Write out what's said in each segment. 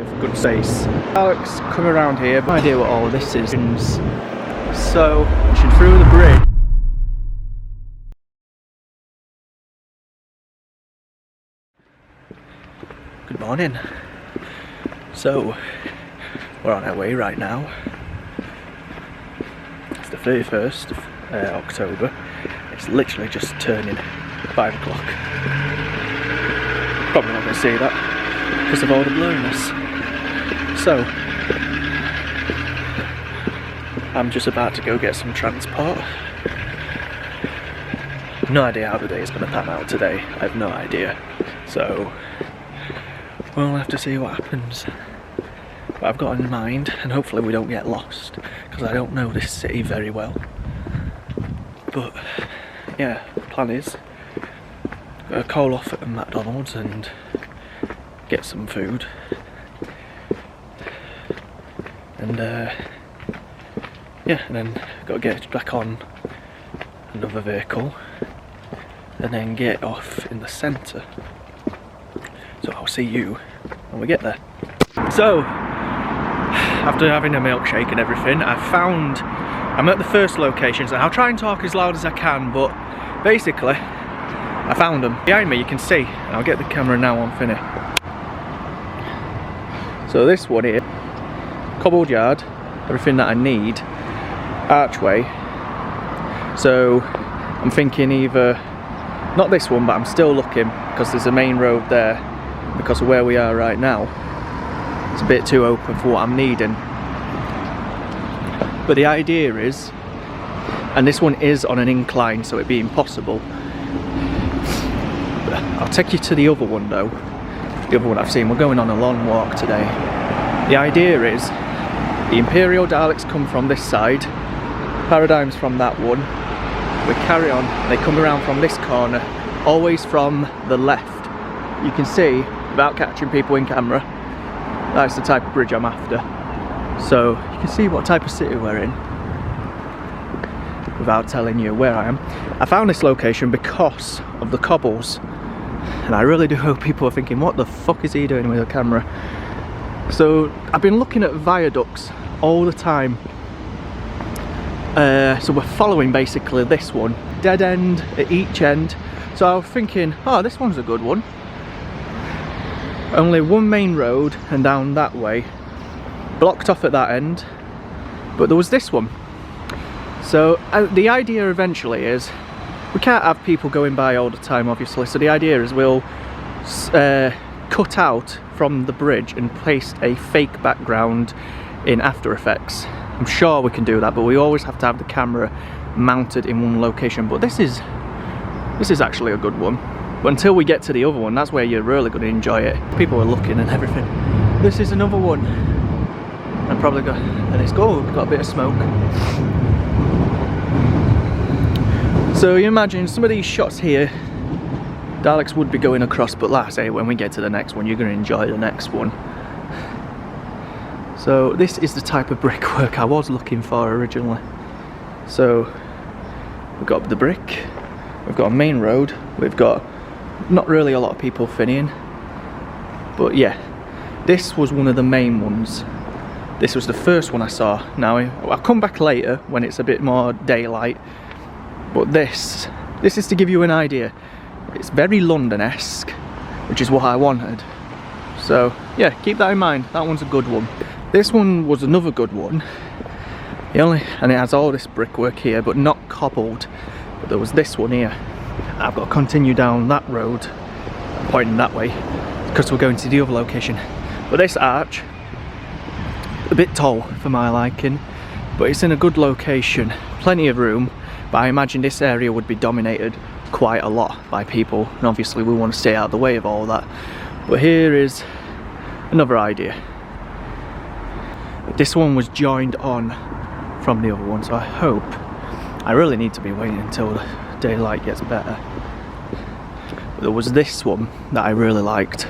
of good space. Daleks come around here, no idea what all this is. So, through the bridge. Good morning. So, we're on our way right now. It's the 31st of October. It's literally just turning 5 o'clock. Probably not going to see that because of all the blurriness. So, I'm just about to go get some transport. No idea how the day is going to pan out today. I have no idea. So, we'll have to see what happens. But I've got in mind, and hopefully we don't get lost, because I don't know this city very well. But yeah, the plan is call off at a McDonald's and get some food, and yeah, and then got to get back on another vehicle and then get off in the centre. So I'll see you when we get there. So, after having a milkshake and everything, I'm at the first location, so I'll try and talk as loud as I can, but basically, I found them. Behind me you can see, and I'll get the camera now on Finny. So this one here, cobbled yard, everything that I need, archway. So, I'm thinking either, not this one, but I'm still looking, because there's a main road there, because of where we are right now. It's a bit too open for what I'm needing. But the idea is, and this one is on an incline, so it'd be impossible. But I'll take you to the other one though. The other one I've seen. We're going on a long walk today. The idea is, the Imperial Daleks come from this side, Paradigms from that one. We carry on, they come around from this corner, always from the left. You can see, without catching people in camera, that's the type of bridge I'm after. So you can see what type of city we're in without telling you where I am. I found this location because of the cobbles, and I really do hope people are thinking, what the fuck is he doing with a camera? So I've been looking at viaducts all the time. So we're following basically this one, dead end at each end. So I was thinking, oh, this one's a good one. Only one main road and down that way, blocked off at that end, but there was this one. So the idea eventually is, we can't have people going by all the time obviously, so the idea is we'll cut out from the bridge and place a fake background in After Effects. I'm sure we can do that, but we always have to have the camera mounted in one location. But this is actually a good one. But until we get to the other one, that's where you're really going to enjoy it. People are looking and everything. This is another one. I'm probably got, and it's got a bit of smoke. So you imagine some of these shots here, Daleks would be going across, but like I say, when we get to the next one, you're going to enjoy the next one. So this is the type of brickwork I was looking for originally. So we've got the brick, we've got a main road, we've got not really a lot of people finning, but yeah, this was one of the main ones. This was the first one I saw. Now I'll come back later when it's a bit more daylight, but this is to give you an idea. It's very London-esque, which is what I wanted. So yeah, keep that in mind. That one's a good one. This one was another good one. And it has all this brickwork here, but not cobbled. But there was this one here. I've got to continue down that road, pointing that way, because we're going to the other location. But this arch, a bit tall for my liking, but it's in a good location, plenty of room. But I imagine this area would be dominated quite a lot by people, and obviously we want to stay out of the way of all that. But here is another idea. This one was joined on from the other one, so I really need to be waiting until the daylight gets better. But there was this one that I really liked.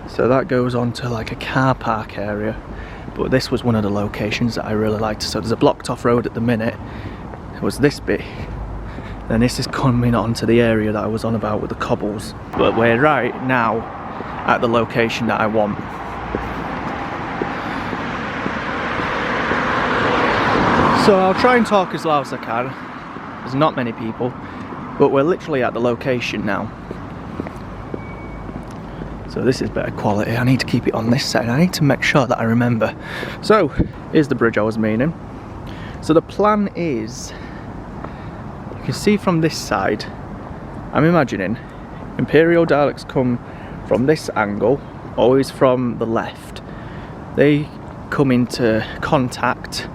So that goes on to like a car park area, but this was one of the locations that I really liked. So there's a blocked off road at the minute. It was this bit, and this is coming onto the area that I was on about with the cobbles. But we're right now at the location that I want. So I'll try and talk as loud as I can. There's not many people, but we're literally at the location now. So this is better quality. I need to keep it on this side. I need to make sure that I remember. So here's the bridge I was meaning. So the plan is, you can see from this side, I'm imagining Imperial Daleks come from this angle, always from the left. They come into contact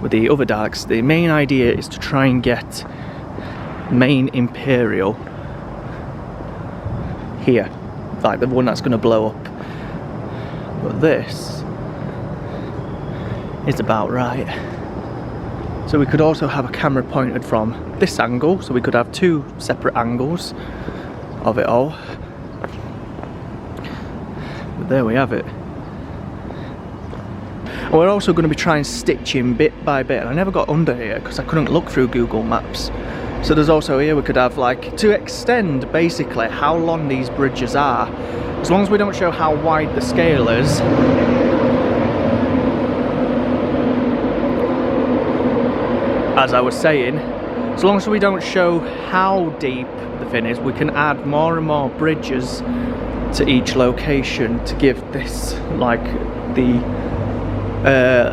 with the other Daleks. The main idea is to try and get main Imperial here, like the one that's going to blow up. But this is about right. So we could also have a camera pointed from this angle, so we could have two separate angles of it all. But there we have it. And we're also going to be trying stitching bit by bit. I never got under here because I couldn't look through Google Maps. So there's also here we could have, like, to extend basically how long these bridges are. As long as we don't show how wide the scale is. As I was saying, as long as we don't show how deep the thing is, we can add more and more bridges to each location to give this, like, the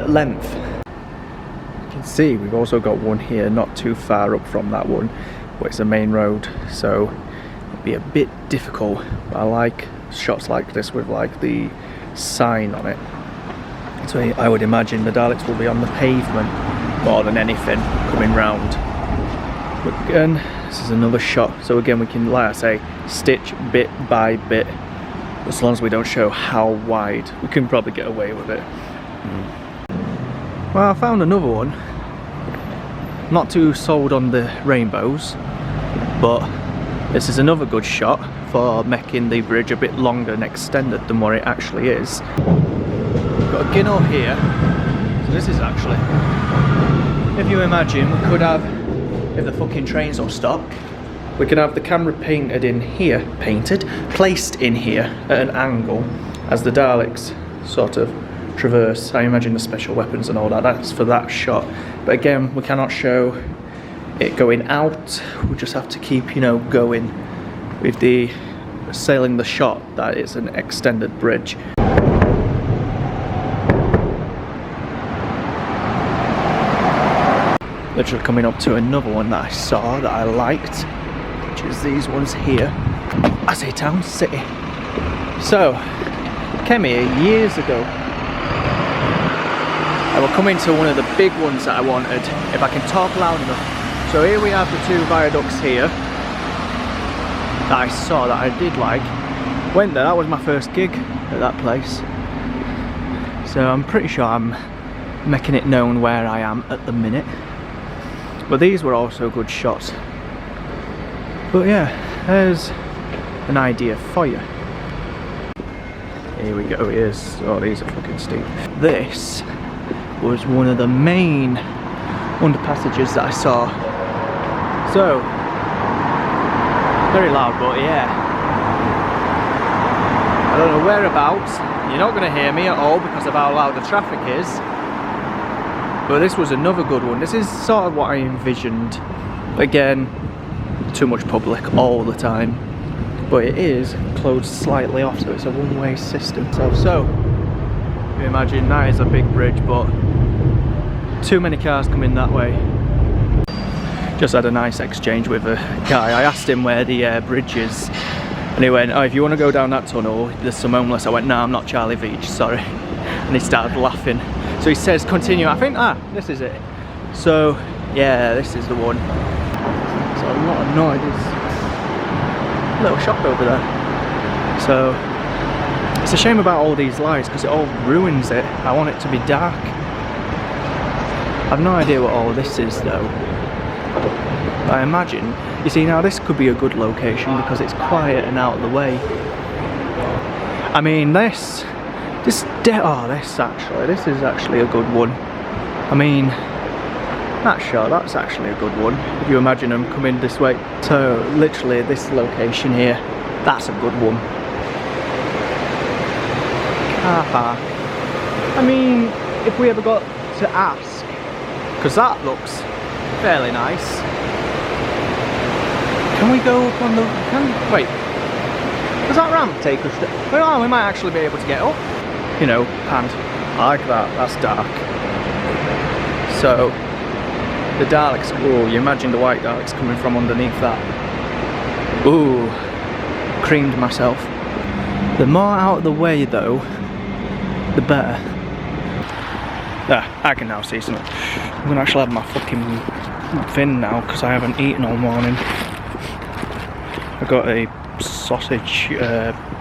length. You can see we've also got one here not too far up from that one, but it's a main road, so it'd be a bit difficult. But I like shots like this with, like, the sign on it. So I would imagine the Daleks will be on the pavement more than anything coming round. But again, this is another shot, so again we can, like I say, stitch bit by bit. As long as we don't show how wide, we can probably get away with it. Well, I found another one. Not too sold on the rainbows, but this is another good shot for making the bridge a bit longer and extended than what it actually is. We've got a ginnel here, so this is actually, if you imagine, we could have, if the fucking trains don't stop, we could have the camera painted in here, placed in here at an angle as the Daleks sort of traverse. I imagine the special weapons and all that, that's for that shot. But again, we cannot show it going out, we just have to keep, you know, going with the sailing the shot that it's an extended bridge. Literally coming up to another one that I saw that I liked, which is these ones here. I say town, city. So, came here years ago. I will come into one of the big ones that I wanted, if I can talk loud enough. So here we have the two viaducts here that I saw that I did like. Went there, that was my first gig at that place. So I'm pretty sure I'm making it known where I am at the minute. But these were also good shots. But yeah, there's an idea for you. Here we go, here's, oh these are fucking steep. This was one of the main underpassages that I saw. So, very loud, but yeah. I don't know whereabouts, you're not going to hear me at all because of how loud the traffic is. But this was another good one. This is sort of what I envisioned. Again, too much public all the time. But it is closed slightly off, so it's a one-way system. So you imagine that is a big bridge, but too many cars coming that way. Just had a nice exchange with a guy. I asked him where the bridge is, and he went, oh, if you want to go down that tunnel, there's some homeless. I went, no, I'm not Charlie Veach, sorry. And he started laughing. So he says, continue. I think, this is it. So, yeah, this is the one. So a lot of noise. Little shop over there. So, it's a shame about all these lights because it all ruins it. I want it to be dark. I've no idea what all this is though. But I imagine, you see now this could be a good location because it's quiet and out of the way. I mean this is actually a good one. I mean, that shot, that's actually a good one. If you imagine them coming this way. So literally this location here, that's a good one. car park. I mean, if we ever got to ask, because that looks fairly nice. Can we go up on the... wait. Does that ramp take us to... well, we might actually be able to get up. You know, and I like that. That's dark. So, the Daleks... oh, you imagine the white Daleks coming from underneath that. Ooh. Creamed myself. The more out of the way, though, the better. I can now see something. I'm going to actually have my fucking fin now, because I haven't eaten all morning. I got a sausage,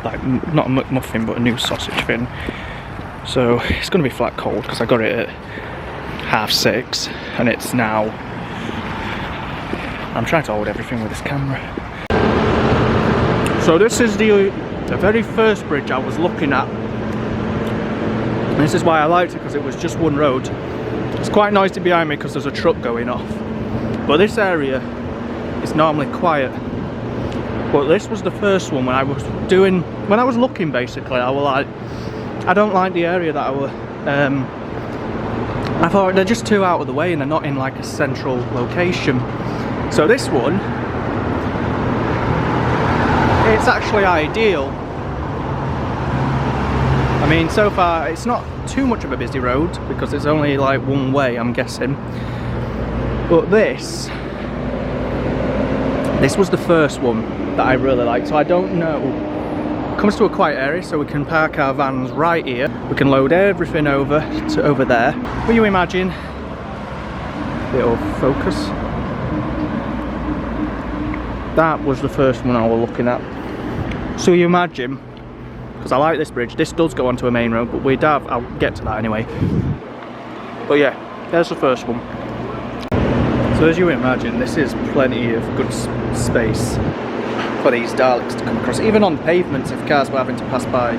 like not a McMuffin, but a new sausage fin. So it's going to be flat cold because I got it at 6:30, and it's now. I'm trying to hold everything with this camera. So this is the very first bridge I was looking at. And this is why I liked it, because it was just one road. It's quite noisy behind me because there's a truck going off. But this area is normally quiet. But this was the first one when I was looking basically, I was like, I don't like the area that I was, I thought they're just too out of the way and they're not in like a central location. So this one, it's actually ideal. I mean, so far it's not too much of a busy road because it's only like one way, I'm guessing. But this was the first one that I really like, so I don't know. It comes to a quiet area, so we can park our vans right here. We can load everything over to over there. Will you imagine? It'll focus. That was the first one I was looking at. So you imagine, because I like this bridge. This does go onto a main road, but we'd have. I'll get to that anyway. But yeah, there's the first one. So as you imagine, this is plenty of good space for these Daleks to come across. Even on pavements, if cars were having to pass by,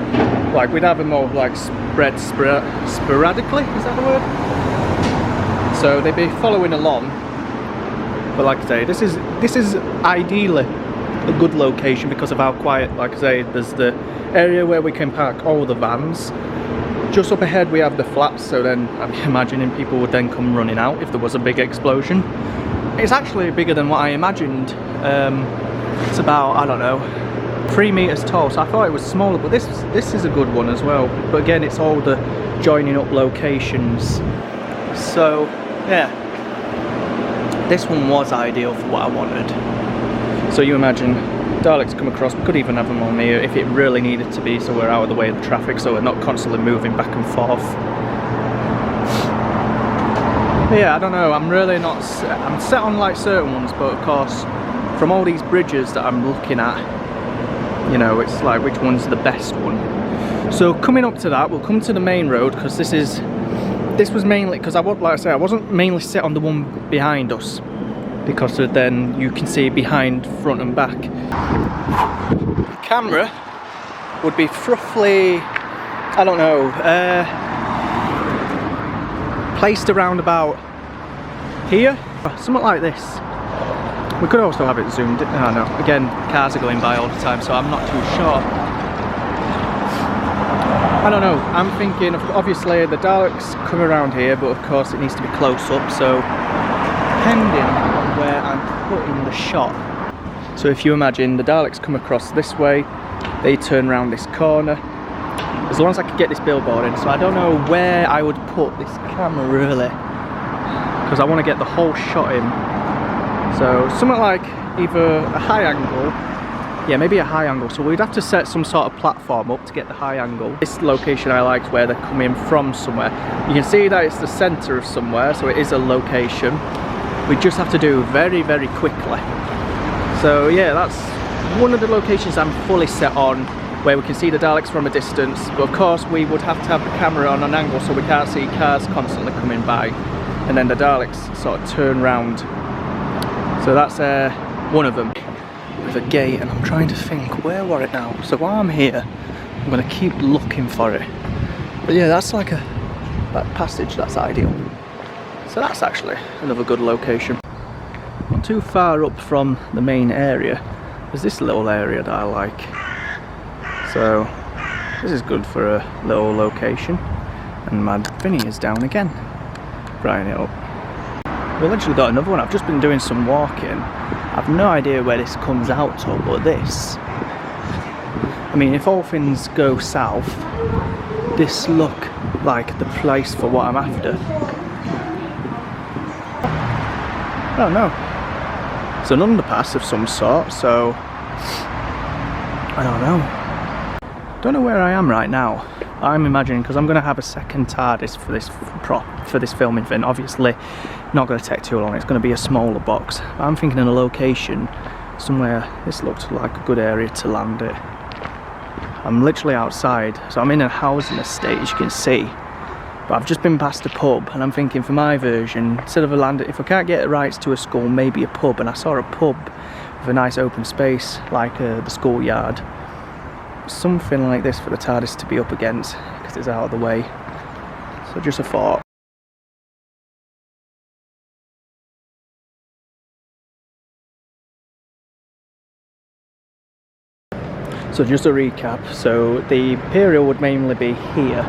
like we'd have them more like spread sporadically, is that the word? So they'd be following along. But like I say, this is ideally a good location because of how quiet, like I say, there's the area where we can park all the vans. Just up ahead we have the flats, so then I'm imagining people would then come running out if there was a big explosion. It's actually bigger than what I imagined. It's about, I don't know, 3 meters tall, so I thought it was smaller, but this is a good one as well. But again, it's all the joining up locations. So yeah, this one was ideal for what I wanted. So you imagine Daleks come across. We could even have them on here if it really needed to be, so we're out of the way of the traffic, so we're not constantly moving back and forth. But yeah, I don't know, I'm really not I'm set on like certain ones, but of course from all these bridges that I'm looking at, you know, it's like which one's the best one. So coming up to that, we'll come to the main road, because this was mainly because I wasn't mainly set on the one behind us, because then you can see behind, front and back. The camera would be roughly, I don't know, placed around about here, something like this. We could also have it zoomed in. I know, again, cars are going by all the time, so I'm not too sure. I don't know, I'm thinking of, obviously the Daleks come around here, but of course it needs to be close up, so depending on where I'm putting the shot. So if you imagine the Daleks come across this way, they turn around this corner. As long as I could get this billboard in, so I don't know where I would put this camera really, because I want to get the whole shot in. So something like either a high angle, yeah, maybe a high angle, so we'd have to set some sort of platform up to get the high angle. This location I liked, where they're coming from somewhere. You can see that it's the centre of somewhere, so it is a location. We just have to do very, very quickly. So yeah, that's one of the locations I'm fully set on, where we can see the Daleks from a distance, but of course we would have to have the camera on an angle so we can't see cars constantly coming by, and then the Daleks sort of turn round. So that's one of them, with a gate, and I'm trying to think, where were it now? So while I'm here, I'm going to keep looking for it. But yeah, that's like that passage, that's ideal. So that's actually another good location. Not too far up from the main area, there's this little area that I like. So This is good for a little location. And my thingy is down again. Brighten it up. We've literally got another one. I've just been doing some walking. I've no idea where this comes out to, but this... I mean, if all things go south, this look like the place for what I'm after. I don't know. It's an underpass of some sort, so... I don't know. Don't know where I am right now. I'm imagining, because I'm going to have a second TARDIS for this filming thing. Obviously, not going to take too long. It's going to be a smaller box. I'm thinking in a location somewhere. This looked like a good area to land it. I'm literally outside, so I'm in a housing estate, as you can see. But I've just been past a pub, and I'm thinking for my version, instead of a land, if I can't get rights to a school, maybe a pub. And I saw a pub with a nice open space, like the schoolyard. Something like this for the TARDIS to be up against, because it's out of the way. So just a thought. So just a recap, so the Imperial would mainly be here.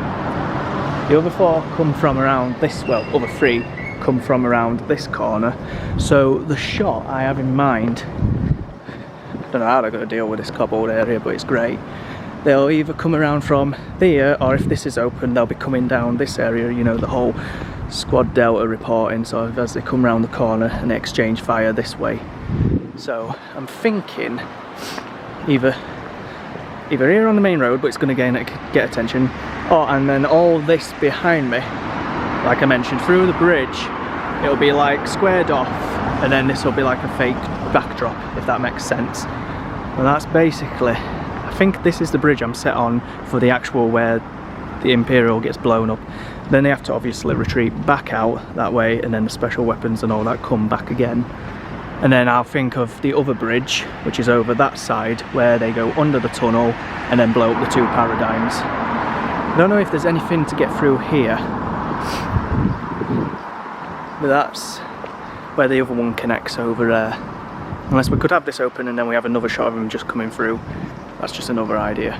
The other four come from around this, well, other three come from around this corner. So the shot I have in mind, I don't know how they're going to deal with this cobbled area, but it's great. They'll either come around from there, or if this is open, they'll be coming down this area, you know, the whole Squad Delta reporting, so as they come around the corner and exchange fire this way. So I'm thinking either here on the main road, but it's going to get attention, and then all this behind me, like I mentioned, through the bridge, it'll be like squared off, and then this will be like a fake backdrop, if that makes sense. And that's basically, I think this is the bridge I'm set on for the actual where the Imperial gets blown up. Then they have to obviously retreat back out that way, and then the special weapons and all that come back again. And then I'll think of the other bridge, which is over that side, where they go under the tunnel and then blow up the two paradigms. I don't know if there's anything to get through here, but that's where the other one connects over there. Unless we could have this open and then we have another shot of them just coming through. That's just another idea.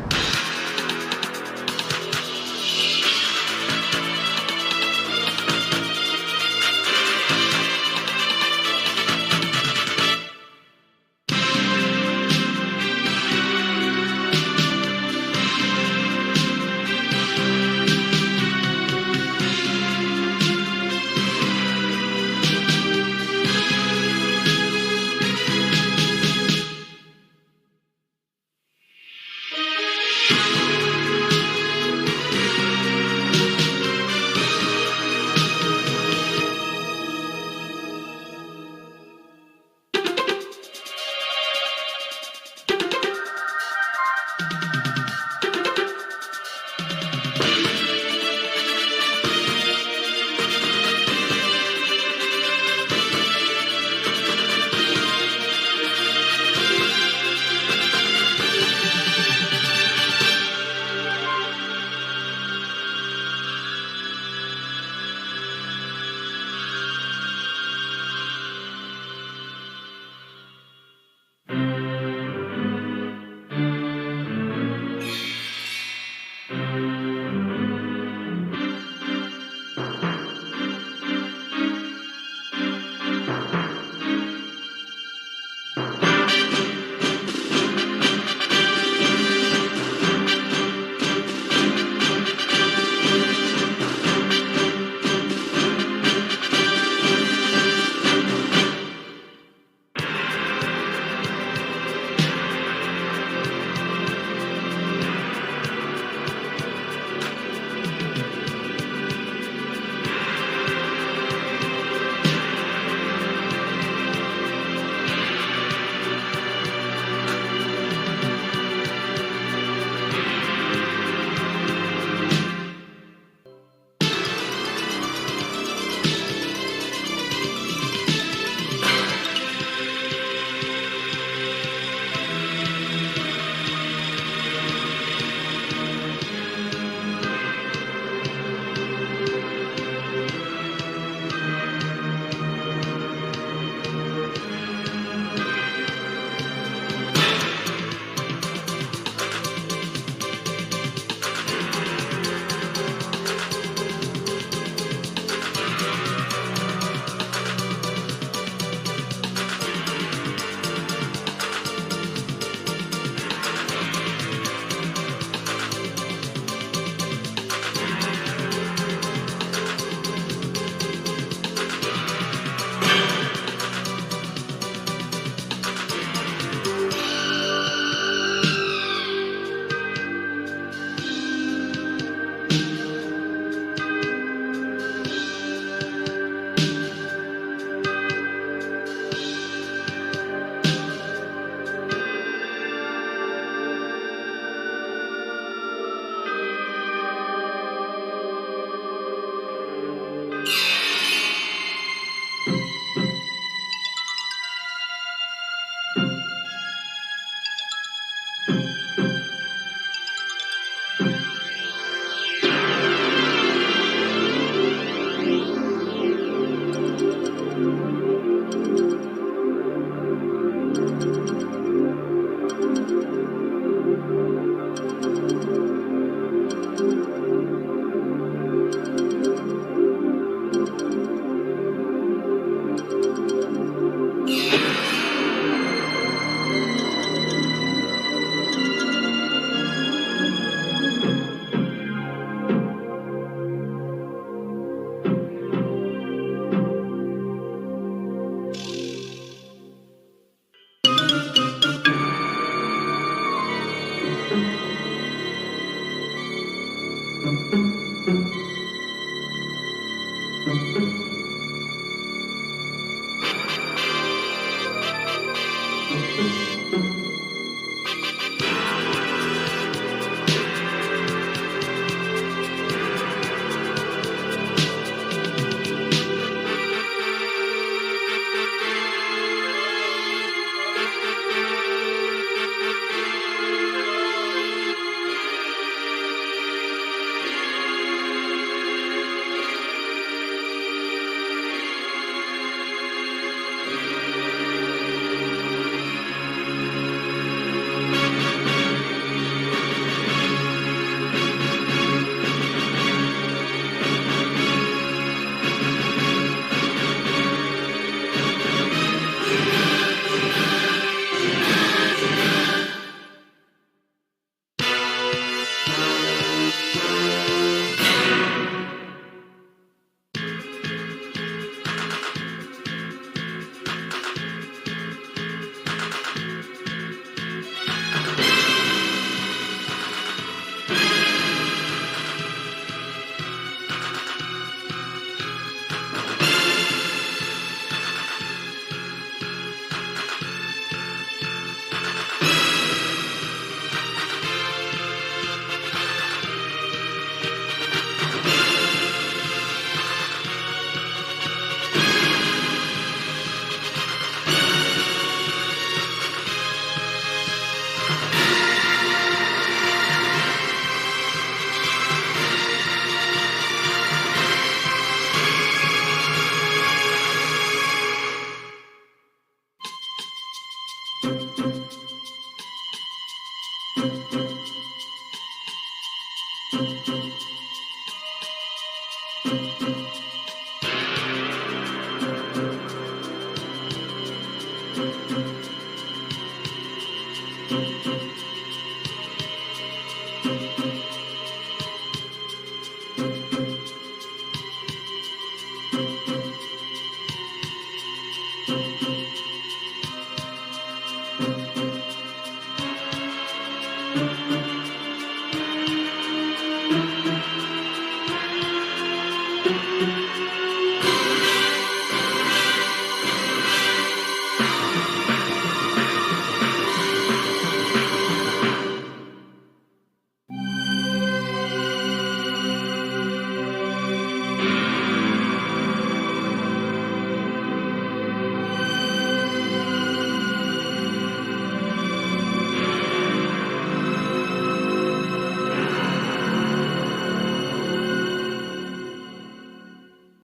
Thank you.